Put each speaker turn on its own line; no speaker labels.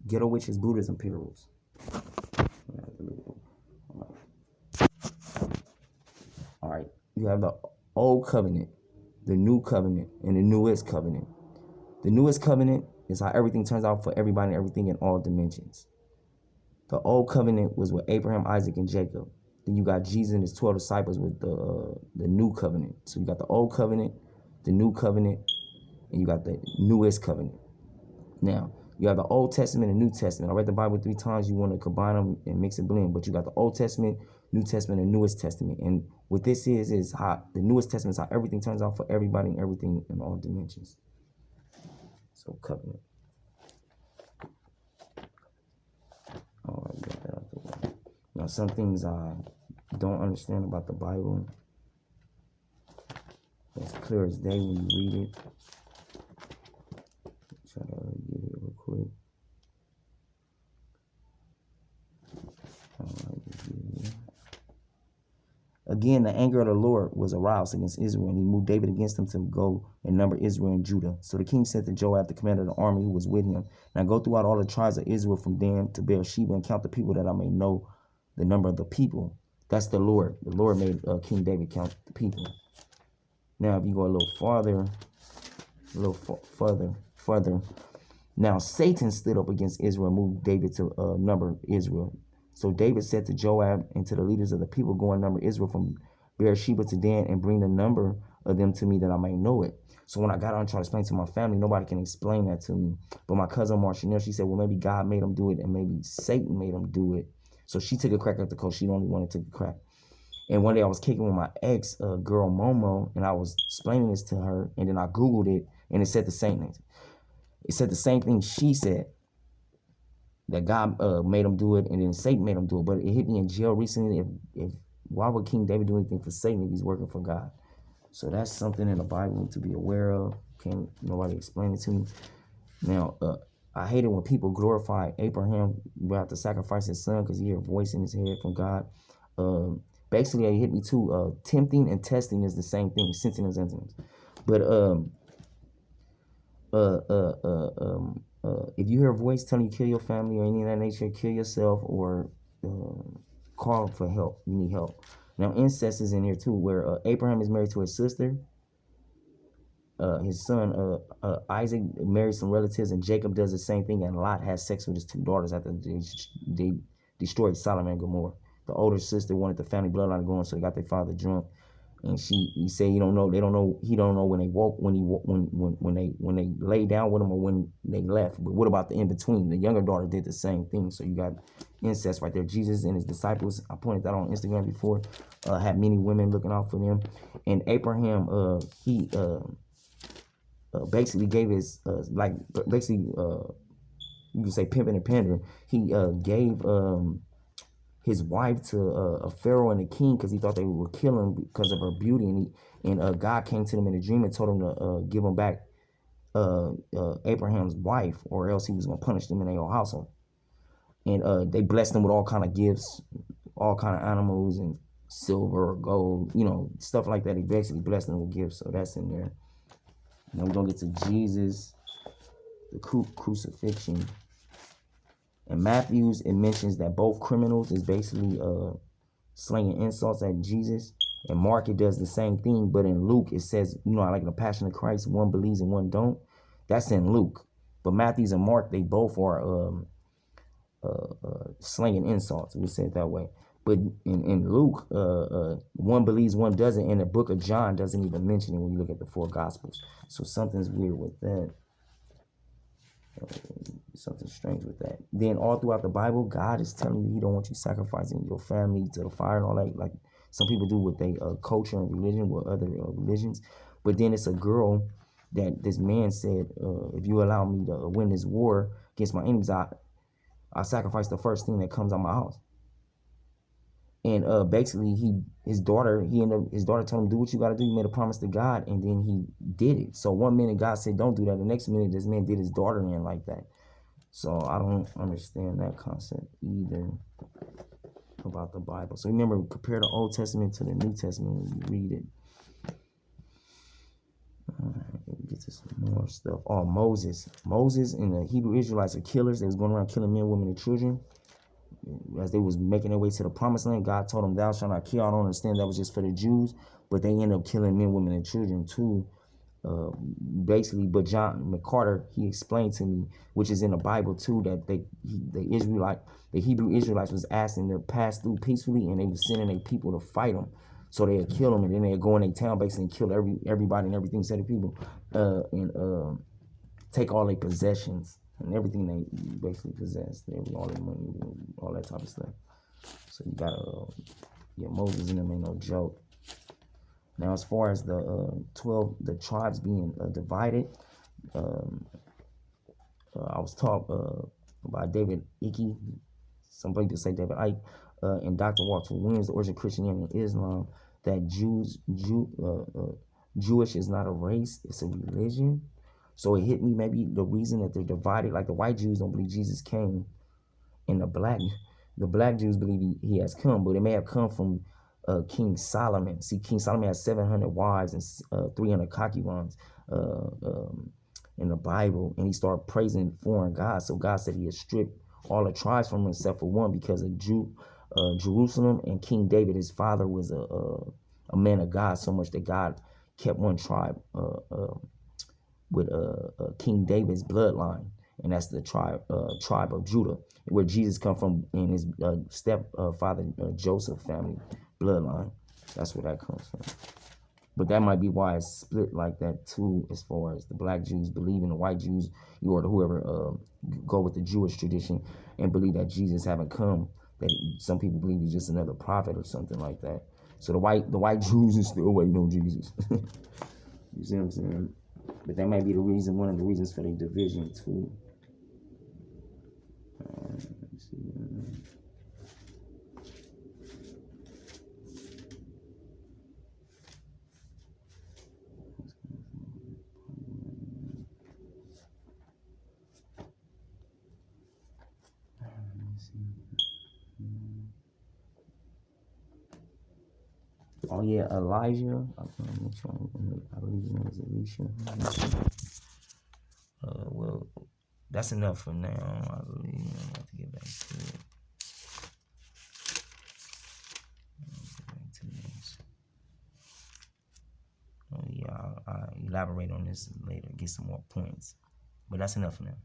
Ghetto Witch is Buddhism perils. All right. You have the old covenant, the new covenant, and the newest covenant. The newest covenant is how everything turns out for everybody and everything in all dimensions. The old covenant was with Abraham, Isaac, and Jacob. Then you got Jesus and his 12 disciples with the new covenant. So you got the old covenant, the new covenant, and you got the newest covenant. Now, you have the Old Testament and New Testament. I read the Bible 3 times. You want to combine them and mix and blend. But you got the Old Testament, New Testament, and newest Testament. And what this is how the newest Testament is how everything turns out for everybody and everything in all dimensions. So covenant. All right, get that out the way. Now, some things I don't understand about the Bible. It's clear as day when you read it. Try to get it real quick. Again, the anger of the Lord was aroused against Israel, and he moved David against them to go and number Israel and Judah. So the king said to Joab, the commander of the army who was with him, "Now go throughout all the tribes of Israel from Dan to Beersheba and count the people that I may know the number of the people." That's the Lord. The Lord made King David count the people. Now, if you go a little further. Now, Satan stood up against Israel and moved David to number Israel. So David said to Joab and to the leaders of the people, "Go and number Israel from Beersheba to Dan and bring the number of them to me that I may know it." So when I got on trying to explain to my family, nobody can explain that to me. But my cousin Marchanel, she said, well, maybe God made him do it and maybe Satan made him do it. So she took a crack at the coach. She the only one that took a crack. And one day I was kicking with my ex girl Momo, and I was explaining this to her, and then I Googled it, and it said the same thing. It said the same thing she said, that God made him do it, and then Satan made him do it. But it hit me in jail recently. If why would King David do anything for Satan if he's working for God? So that's something in the Bible to be aware of. Can't nobody explain it to me. Now, I hate it when people glorify Abraham about to sacrifice his son because he hear a voice in his head from God. Basically, it hit me too. Tempting and testing is the same thing, sensing and antonyms. But if you hear a voice telling you kill your family or any of that nature, kill yourself or call for help. You need help. Now, incest is in here too, where Abraham is married to his sister. His son Isaac married some relatives, and Jacob does the same thing, and Lot has sex with his 2 daughters after they destroyed Sodom and Gomorrah. The older sister wanted the family bloodline going, so they got their father drunk. And he said he don't know when they woke, when they laid down with him or when they left. But what about the in between? The younger daughter did the same thing. So you got incest right there. Jesus and his disciples, I pointed that on Instagram before, had many women looking out for them. And Abraham, he basically gave his you could say pimping and pandering. He gave his wife to a pharaoh and a king because he thought they would kill him because of her beauty, and God came to them in a dream and told him to give him back Abraham's wife, or else he was going to punish them in their own household. And they blessed them with all kind of gifts, all kind of animals and silver or gold, stuff like that. He basically blessed them with gifts, so that's in there. Now we're going to get to Jesus, the crucifixion. In Matthew's, it mentions that both criminals is basically slinging insults at Jesus. In Mark, it does the same thing. But in Luke, it says, like the Passion of Christ, one believes and one don't. That's in Luke. But Matthew's and Mark, they both are slinging insults. We say it that way. But in Luke, one believes, one doesn't. And the book of John doesn't even mention it when you look at the 4 Gospels. So something's weird with that. Something strange with that. Then all throughout the Bible, God is telling you he don't want you sacrificing your family to the fire and all that, like some people do with their culture and religion, with other religions. But then it's a girl that this man said, if you allow me to win this war against my enemies, I sacrifice the first thing that comes out my house. And basically, his daughter told him, do what you got to do. You made a promise to God, and then he did it. So one minute God said, don't do that. The next minute, this man did his daughter in like that. So I don't understand that concept either about the Bible. So remember, compare the Old Testament to the New Testament when you read it. All right, Get to some more stuff. Oh, Moses and the Hebrew Israelites are killers. They was going around killing men, women, and children. As they was making their way to the promised land, God told them, thou shalt not kill. I don't understand that was just for the Jews, but they end up killing men, women, and children too. Basically, but John McCarter, he explained to me, which is in the Bible too, that the Hebrew Israelites was asking to pass through peacefully, and they were sending their people to fight them. So they'd kill them, and then they'd go in their town basically and kill everybody and everything, set of people, and take all their possessions and everything they basically possessed, all their money, all that type of stuff. So you gotta, Moses and them ain't no joke. Now, as far as the tribes being divided, I was taught by David Icke, some people say David Icke, and Dr. Walter Williams, The Origin of Christianity and Islam, that Jewish is not a race, it's a religion. So it hit me, maybe the reason that they're divided, like the white Jews don't believe Jesus came, and the black Jews believe he has come, but it may have come from King Solomon. See, King Solomon has 700 wives and 300 concubines in the Bible, and he started praising foreign gods. So God said he had stripped all the tribes from him except for one, because of Jerusalem, and King David, his father, was a man of God, so much that God kept one tribe with King David's bloodline, and that's the tribe of Judah, where Jesus come from in his stepfather Joseph family bloodline. That's where that comes from. But that might be why it's split like that too, as far as the black Jews believe in the white Jews, or whoever go with the Jewish tradition and believe that Jesus haven't come. That some people believe he's just another prophet or something like that. So the white Jews are still waiting on Jesus. You see what I'm saying? But that might be one of the reasons for the division too. Let me see. Oh yeah, Elijah. I believe his name is Elisha. Well, that's enough for now. I believe I have to get back to it. Oh yeah, I'll elaborate on this later. Get some more points. But that's enough for now.